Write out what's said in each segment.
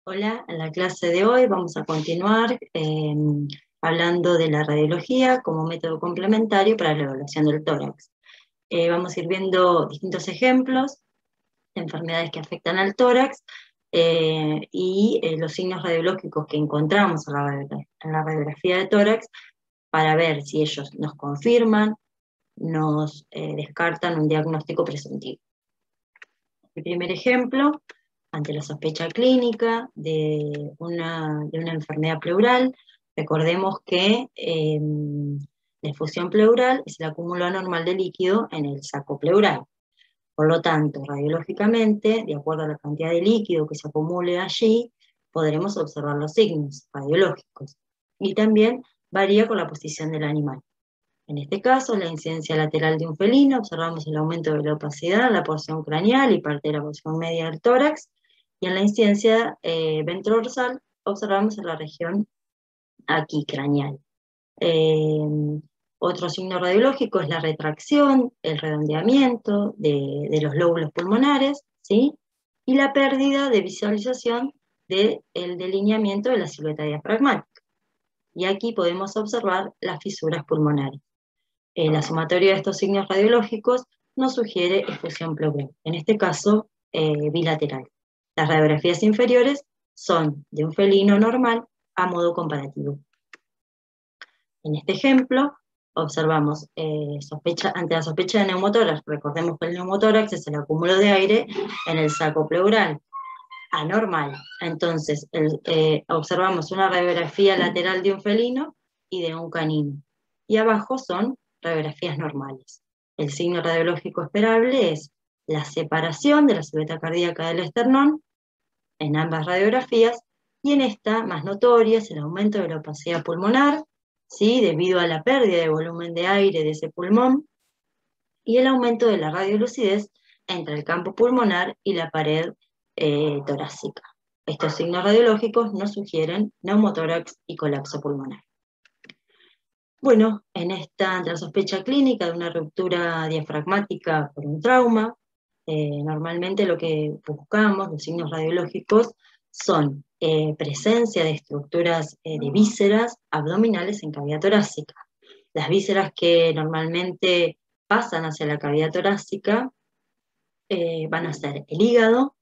Hola, en la clase de hoy vamos a continuar hablando de la radiología como método complementario para la evaluación del tórax. Vamos a ir viendo distintos ejemplos de enfermedades que afectan al tórax y los signos radiológicos que encontramos en la radiografía de tórax para ver si ellos nos confirman, nos descartan un diagnóstico presuntivo. El primer ejemplo, ante la sospecha clínica de una enfermedad pleural, recordemos que la efusión pleural es el acúmulo anormal de líquido en el saco pleural. Por lo tanto, radiológicamente, de acuerdo a la cantidad de líquido que se acumule allí, podremos observar los signos radiológicos. Y también varía con la posición del animal. En este caso, la incidencia lateral de un felino, observamos el aumento de la opacidad en la porción craneal y parte de la porción media del tórax, y en la incidencia ventrodorsal observamos en la región aquí craneal. Otro signo radiológico es la retracción, el redondeamiento de los lóbulos pulmonares, ¿sí? Y la pérdida de visualización del delineamiento de la silueta diafragmática. Y aquí podemos observar las fisuras pulmonares. La sumatoria de estos signos radiológicos nos sugiere efusión pleural, en este caso bilateral. Las radiografías inferiores son de un felino normal a modo comparativo. En este ejemplo, observamos ante la sospecha de neumotórax. Recordemos que el neumotórax es el acúmulo de aire en el saco pleural, anormal. Entonces, observamos una radiografía lateral de un felino y de un canino. Y abajo son radiografías normales. El signo radiológico esperable es la separación de la silueta cardíaca del esternón en ambas radiografías, y en esta, más notoria, es el aumento de la opacidad pulmonar, ¿sí? Debido a la pérdida de volumen de aire de ese pulmón, y el aumento de la radiolucidez entre el campo pulmonar y la pared torácica. Estos signos radiológicos nos sugieren neumotórax y colapso pulmonar. Bueno, ante la sospecha clínica de una ruptura diafragmática por un trauma, normalmente lo que buscamos, los signos radiológicos, son presencia de estructuras de vísceras abdominales en cavidad torácica. Las vísceras que normalmente pasan hacia la cavidad torácica van a ser el hígado,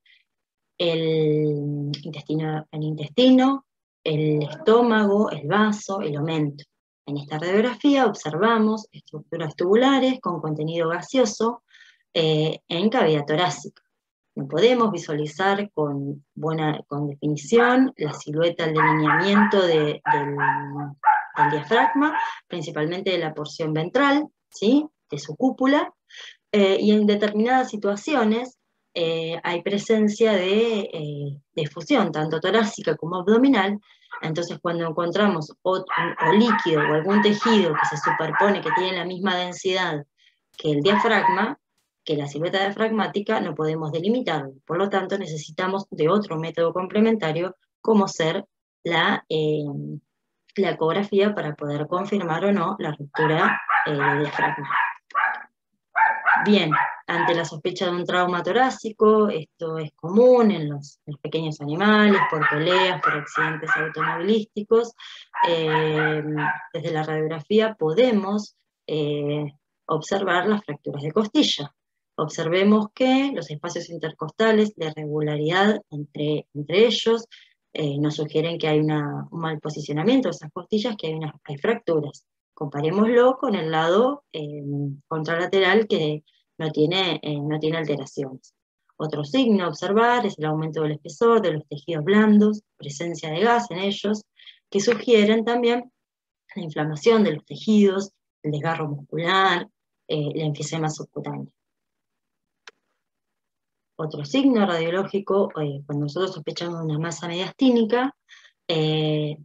el intestino, el estómago, el vaso, el omento. En esta radiografía observamos estructuras tubulares con contenido gaseoso en cavidad torácica. No podemos visualizar con definición la silueta, el delineamiento del diafragma, principalmente de la porción ventral, ¿sí? De su cúpula, y en determinadas situaciones hay presencia de efusión, tanto torácica como abdominal. Entonces, cuando encontramos o líquido o algún tejido que se superpone, que tiene la misma densidad que el diafragma, que la silueta diafragmática, no podemos delimitarlo. Por lo tanto, necesitamos de otro método complementario, como ser la ecografía, para poder confirmar o no la ruptura del diafragma. Bien, ante la sospecha de un trauma torácico, esto es común en los pequeños animales, por peleas, por accidentes automovilísticos. Desde la radiografía podemos observar las fracturas de costilla. Observemos que los espacios intercostales de regularidad entre ellos nos sugieren que hay un mal posicionamiento de esas costillas, que hay fracturas. Comparémoslo con el lado contralateral, que no tiene alteraciones. Otro signo a observar es el aumento del espesor de los tejidos blandos, presencia de gas en ellos, que sugieren también la inflamación de los tejidos, el desgarro muscular, la enfisema subcutánea. Otro signo radiológico, cuando nosotros sospechamos de una masa mediastínica,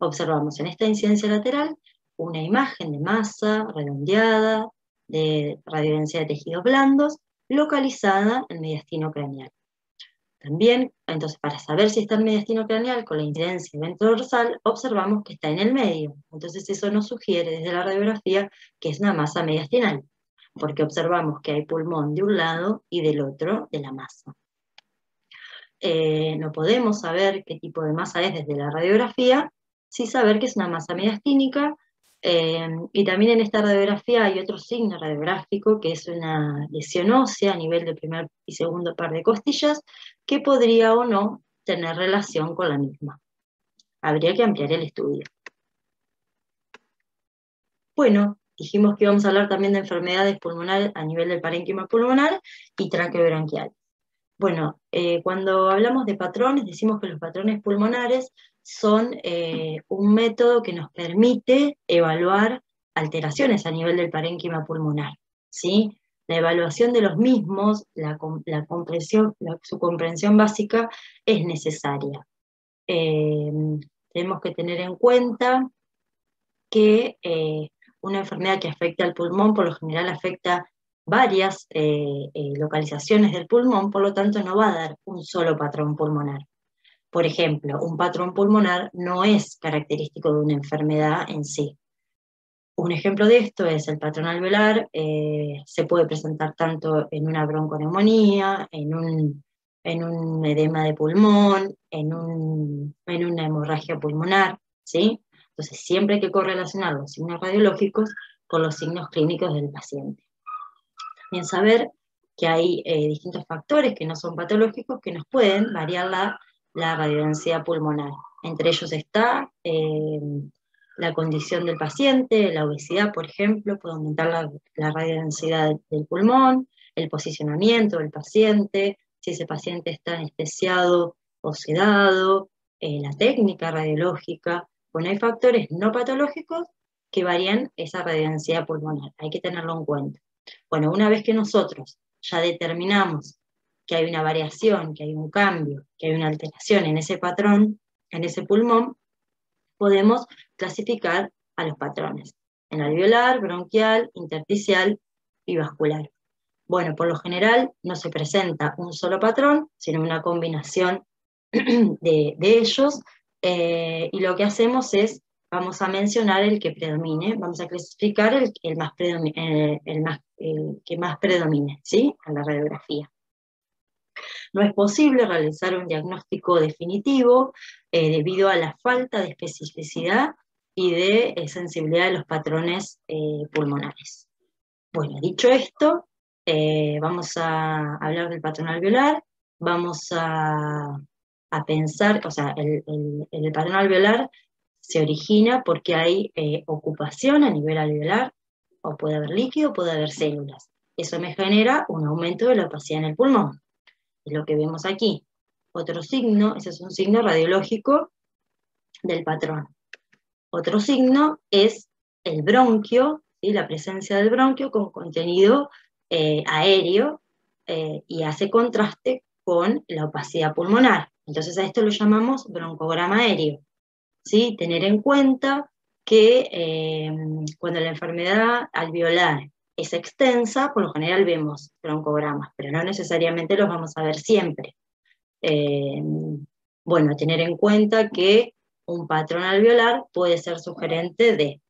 observamos en esta incidencia lateral una imagen de masa redondeada, de radiodensidad de tejidos blandos, localizada en mediastino craneal. También, entonces, para saber si está en mediastino craneal con la incidencia ventrodorsal, observamos que está en el medio. Entonces eso nos sugiere desde la radiografía que es una masa mediastinal, porque observamos que hay pulmón de un lado y del otro de la masa. no podemos saber qué tipo de masa es desde la radiografía, sí saber que es una masa mediastínica, y también en esta radiografía hay otro signo radiográfico, que es una lesión ósea a nivel del primer y segundo par de costillas, que podría o no tener relación con la misma. Habría que ampliar el estudio. Bueno, dijimos que íbamos a hablar también de enfermedades pulmonares a nivel del parénquima pulmonar y tráqueo-bronquial. Bueno, cuando hablamos de patrones, decimos que los patrones pulmonares son un método que nos permite evaluar alteraciones a nivel del parénquima pulmonar, ¿sí? La evaluación de los mismos, su comprensión básica es necesaria. Tenemos que tener en cuenta que una enfermedad que afecta al pulmón por lo general afecta varias localizaciones del pulmón, por lo tanto no va a dar un solo patrón pulmonar. Por ejemplo, un patrón pulmonar no es característico de una enfermedad en sí. Un ejemplo de esto es el patrón alveolar, se puede presentar tanto en una bronconeumonía, en un edema de pulmón, en una hemorragia pulmonar, ¿sí? Entonces siempre hay que correlacionar los signos radiológicos con los signos clínicos del paciente. También saber que hay distintos factores que no son patológicos que nos pueden variar la radiodensidad pulmonar. Entre ellos está la condición del paciente, la obesidad, por ejemplo, puede aumentar la radiodensidad del pulmón, el posicionamiento del paciente, si ese paciente está anestesiado o sedado, la técnica radiológica. Bueno, hay factores no patológicos que varían esa radiodensidad pulmonar, hay que tenerlo en cuenta. Bueno, una vez que nosotros ya determinamos que hay una variación, que hay un cambio, que hay una alteración en ese patrón, en ese pulmón, podemos clasificar a los patrones, en alveolar, bronquial, intersticial y vascular. Bueno, por lo general no se presenta un solo patrón, sino una combinación de ellos, y lo que hacemos es, vamos a mencionar el que predomine, vamos a clasificar el que más predomine, ¿sí? En la radiografía. No es posible realizar un diagnóstico definitivo debido a la falta de especificidad y de sensibilidad de los patrones pulmonares. Bueno, dicho esto, vamos a hablar del patrón alveolar, vamos a pensar, o sea, el patrón alveolar se origina porque hay ocupación a nivel alveolar, o puede haber líquido, puede haber células. Eso me genera un aumento de la opacidad en el pulmón. Es lo que vemos aquí. Otro signo, ese es un signo radiológico del patrón. Otro signo es el bronquio, ¿sí? La presencia del bronquio con contenido aéreo y hace contraste con la opacidad pulmonar. Entonces a esto lo llamamos broncograma aéreo, ¿sí? Tener en cuenta que cuando la enfermedad alveolar es extensa, por lo general vemos broncogramas, pero no necesariamente los vamos a ver siempre. Bueno, tener en cuenta que un patrón alveolar puede ser sugerente de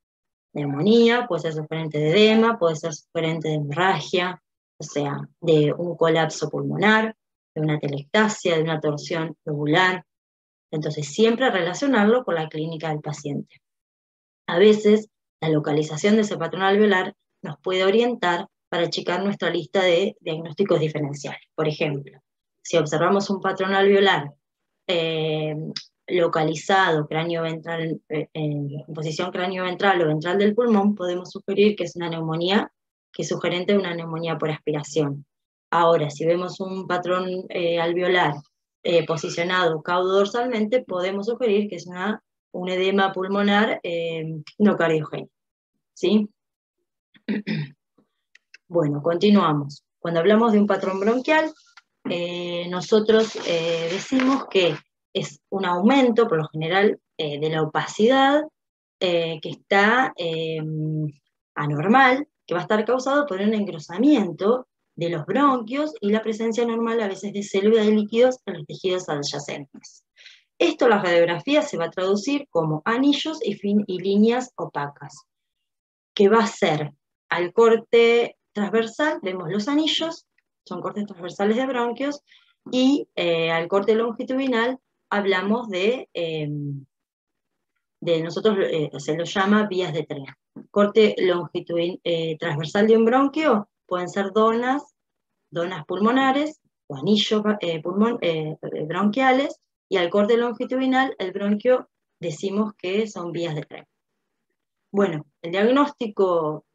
neumonía, puede ser sugerente de edema, puede ser sugerente de hemorragia, o sea, de un colapso pulmonar, de una telectasia, de una torsión lobular. Entonces, siempre relacionarlo con la clínica del paciente. A veces, la localización de ese patrón alveolar nos puede orientar para achicar nuestra lista de diagnósticos diferenciales. Por ejemplo, si observamos un patrón alveolar localizado cráneo-ventral, en posición cráneo-ventral o ventral del pulmón, podemos sugerir que es una neumonía, que es sugerente de una neumonía por aspiración. Ahora, si vemos un patrón alveolar posicionado caudodorsalmente, podemos sugerir que es un edema pulmonar no cardiogénico, ¿sí? Bueno, continuamos. Cuando hablamos de un patrón bronquial, nosotros decimos que es un aumento, por lo general, de la opacidad que está anormal, que va a estar causado por un engrosamiento de los bronquios y la presencia normal a veces de células de líquidos en los tejidos adyacentes. Esto la radiografía se va a traducir como anillos y líneas opacas, que va a ser al corte transversal, vemos los anillos, son cortes transversales de bronquios, Y al corte longitudinal hablamos nosotros se lo llama vías de tren. Corte transversal de un bronquio pueden ser donas pulmonares o anillos bronquiales, y al corte longitudinal el bronquio decimos que son vías de tren. Bueno, el diagnóstico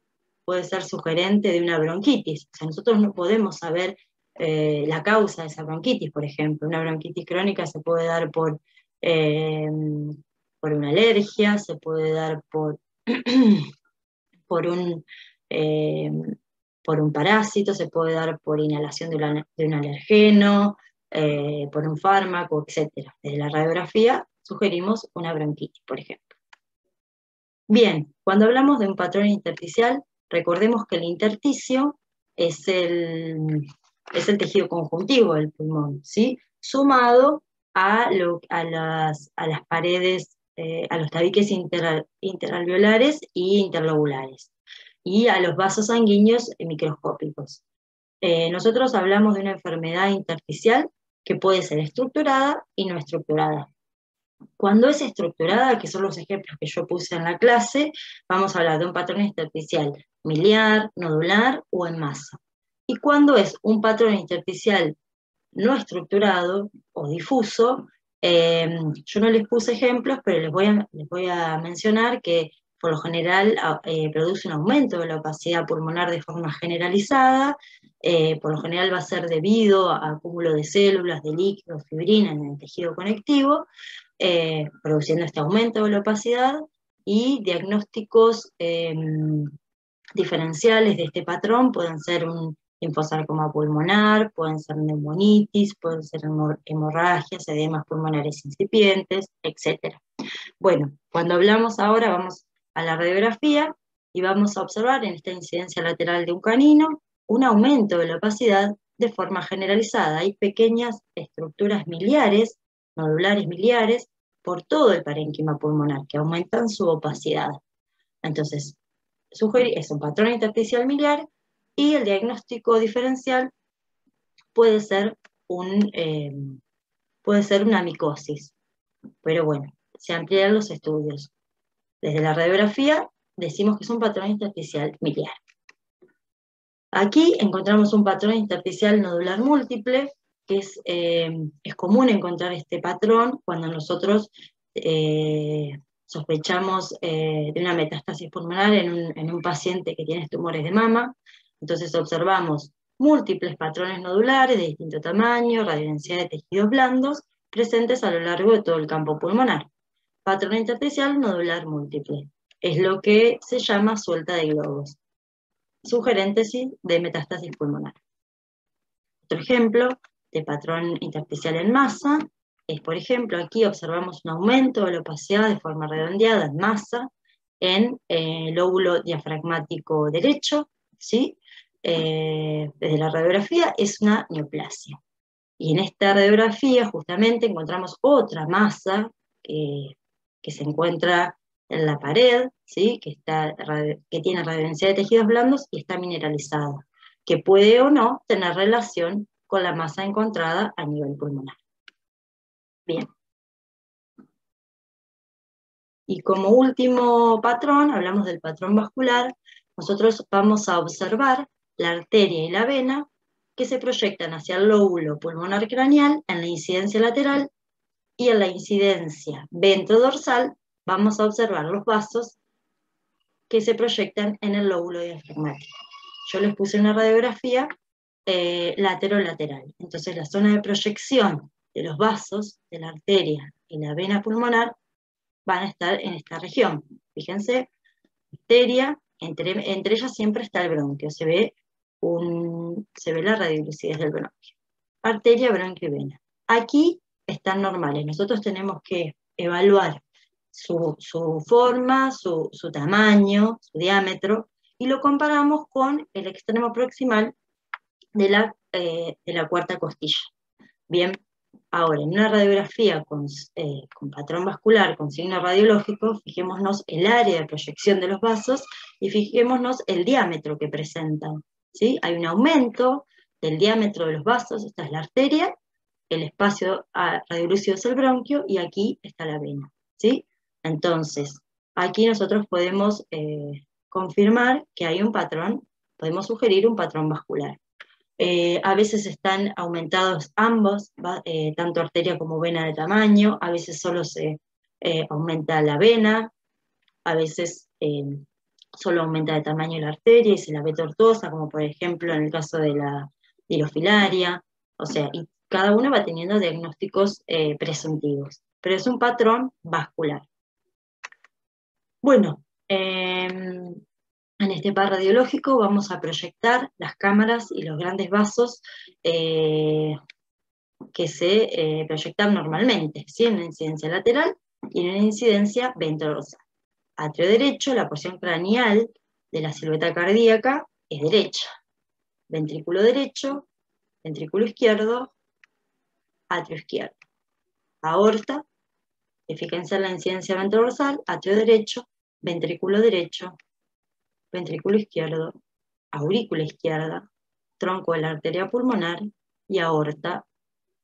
puede ser sugerente de una bronquitis. O sea, nosotros no podemos saber la causa de esa bronquitis, por ejemplo. Una bronquitis crónica se puede dar por una alergia, se puede dar por un, eh, por un parásito, se puede dar por inhalación de un alergeno, por un fármaco, etc. Desde la radiografía sugerimos una bronquitis, por ejemplo. Bien, cuando hablamos de un patrón intersticial, recordemos que el intersticio es el tejido conjuntivo del pulmón, ¿sí? Sumado a las paredes, a los tabiques interalveolares y interlobulares, y a los vasos sanguíneos microscópicos. Nosotros hablamos de una enfermedad intersticial que puede ser estructurada y no estructurada. Cuando es estructurada, que son los ejemplos que yo puse en la clase, vamos a hablar de un patrón intersticial miliar, nodular o en masa. Y cuando es un patrón intersticial no estructurado o difuso, yo no les puse ejemplos, pero les voy a mencionar que por lo general produce un aumento de la opacidad pulmonar de forma generalizada. Por lo general va a ser debido a acúmulo de células, de líquidos, fibrina en el tejido conectivo, produciendo este aumento de la opacidad, y diagnósticos diferenciales de este patrón pueden ser un linfosarcoma pulmonar, pueden ser neumonitis, pueden ser hemorragias, edemas pulmonares incipientes, etc. Bueno, cuando hablamos ahora vamos a la radiografía y vamos a observar en esta incidencia lateral de un canino un aumento de la opacidad de forma generalizada. Hay pequeñas estructuras miliares, nodulares miliares, por todo el parénquima pulmonar que aumentan su opacidad. Entonces, es un patrón intersticial miliar, y el diagnóstico diferencial puede ser una micosis. Pero bueno, se amplían los estudios. Desde la radiografía decimos que es un patrón intersticial miliar. Aquí encontramos un patrón intersticial nodular múltiple, que es común encontrar este patrón cuando nosotros sospechamos de una metástasis pulmonar en un paciente que tiene tumores de mama. Entonces observamos múltiples patrones nodulares de distinto tamaño, radiodensidad de tejidos blandos, presentes a lo largo de todo el campo pulmonar. Patrón intersticial nodular múltiple. Es lo que se llama suelta de globos. Sugerente de metástasis pulmonar. Otro ejemplo de patrón intersticial en masa es, por ejemplo, aquí observamos un aumento de la opacidad de forma redondeada en masa en el lóbulo diafragmático derecho, ¿sí? Desde la radiografía es una neoplasia. Y en esta radiografía justamente encontramos otra masa que se encuentra en la pared, ¿sí? que tiene radiodensidad de tejidos blandos y está mineralizado, que puede o no tener relación con la masa encontrada a nivel pulmonar. Bien. Y como último patrón, hablamos del patrón vascular. Nosotros vamos a observar la arteria y la vena que se proyectan hacia el lóbulo pulmonar craneal en la incidencia lateral, y en la incidencia ventrodorsal vamos a observar los vasos que se proyectan en el lóbulo diafragmático. Yo les puse una radiografía lateral. Entonces la zona de proyección de los vasos, de la arteria y la vena pulmonar, van a estar en esta región. Fíjense, arteria, entre ellas siempre está el bronquio, se ve la radiolucidez del bronquio. Arteria, bronquio y vena. Aquí están normales. Nosotros tenemos que evaluar su forma, su tamaño, su diámetro, y lo comparamos con el extremo proximal de la cuarta costilla. Bien, ahora en una radiografía con patrón vascular, con signo radiológico, fijémonos el área de proyección de los vasos y fijémonos el diámetro que presentan, ¿sí? Hay un aumento del diámetro de los vasos, esta es la arteria, el espacio radiolúcido es el bronquio y aquí está la vena, ¿sí? Entonces, aquí nosotros podemos confirmar que hay un patrón, podemos sugerir un patrón vascular. A veces están aumentados ambos, tanto arteria como vena de tamaño, a veces solo se aumenta la vena, a veces solo aumenta de tamaño la arteria y se la ve tortuosa, como por ejemplo en el caso de la dirofilaria, o sea, y cada uno va teniendo diagnósticos presuntivos, pero es un patrón vascular. Bueno, en este par radiológico vamos a proyectar las cámaras y los grandes vasos que se proyectan normalmente, ¿sí? En una incidencia lateral y en una incidencia ventrosa. Atrio derecho, la porción craneal de la silueta cardíaca es derecha. Ventrículo derecho, ventrículo izquierdo, atrio izquierdo. Aorta, fíjense en la incidencia ventrodorsal, atrio derecho, ventrículo izquierdo, aurícula izquierda, tronco de la arteria pulmonar y aorta.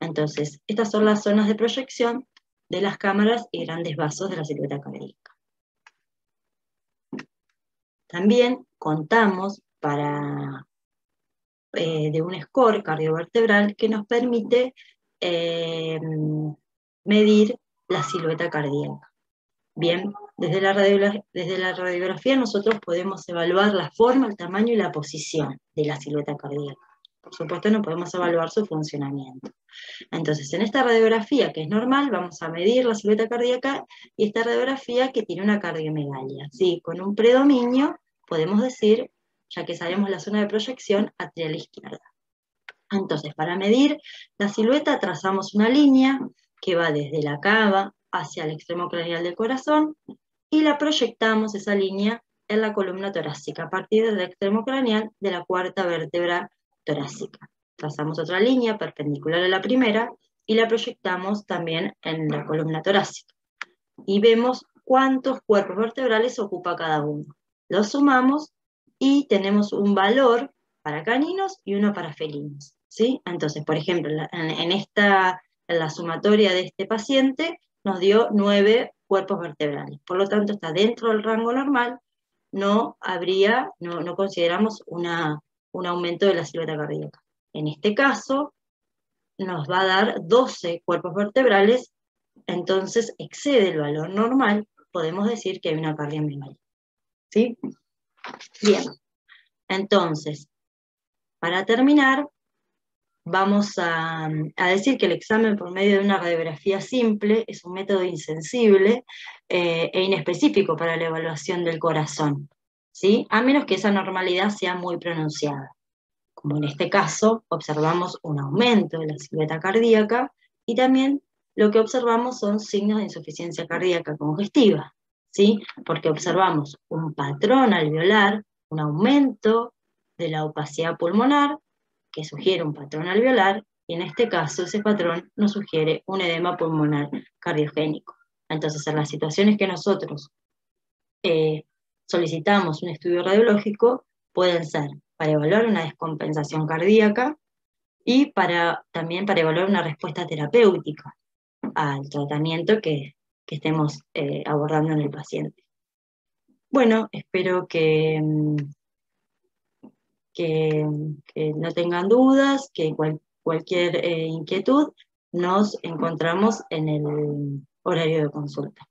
Entonces, estas son las zonas de proyección de las cámaras y grandes vasos de la silueta cardíaca. También contamos de un score cardiovertebral que nos permite medir la silueta cardíaca. Bien, desde la radiografía nosotros podemos evaluar la forma, el tamaño y la posición de la silueta cardíaca. Por supuesto no podemos evaluar su funcionamiento. Entonces, en esta radiografía que es normal, vamos a medir la silueta cardíaca y esta radiografía que tiene una cardiomegalia. ¿Sí? Con un predominio podemos decir, ya que sabemos la zona de proyección, atrial izquierda. Entonces, para medir la silueta trazamos una línea que va desde la cava hacia el extremo craneal del corazón y la proyectamos, esa línea, en la columna torácica, a partir del extremo craneal de la cuarta vértebra torácica. Trazamos otra línea perpendicular a la primera y la proyectamos también en la columna torácica. Y vemos cuántos cuerpos vertebrales ocupa cada uno. Los sumamos y tenemos un valor para caninos y uno para felinos, ¿sí? Entonces, por ejemplo, en la sumatoria de este paciente nos dio 9 cuerpos vertebrales. Por lo tanto, está dentro del rango normal, no consideramos un aumento de la silueta cardíaca. En este caso, nos va a dar 12 cuerpos vertebrales, entonces excede el valor normal, podemos decir que hay una cardiomegalia. ¿Sí? Bien, entonces, para terminar, vamos a decir que el examen por medio de una radiografía simple es un método insensible e inespecífico para la evaluación del corazón, ¿sí? A menos que esa normalidad sea muy pronunciada. Como en este caso, observamos un aumento de la silueta cardíaca y también lo que observamos son signos de insuficiencia cardíaca congestiva, ¿sí? Porque observamos un patrón alveolar, un aumento de la opacidad pulmonar, que sugiere un patrón alveolar, y en este caso ese patrón nos sugiere un edema pulmonar cardiogénico. Entonces, en las situaciones que nosotros solicitamos un estudio radiológico, pueden ser para evaluar una descompensación cardíaca y también para evaluar una respuesta terapéutica al tratamiento que estemos abordando en el paciente. Bueno, espero que no tengan dudas, que cualquier inquietud, nos encontramos en el horario de consulta.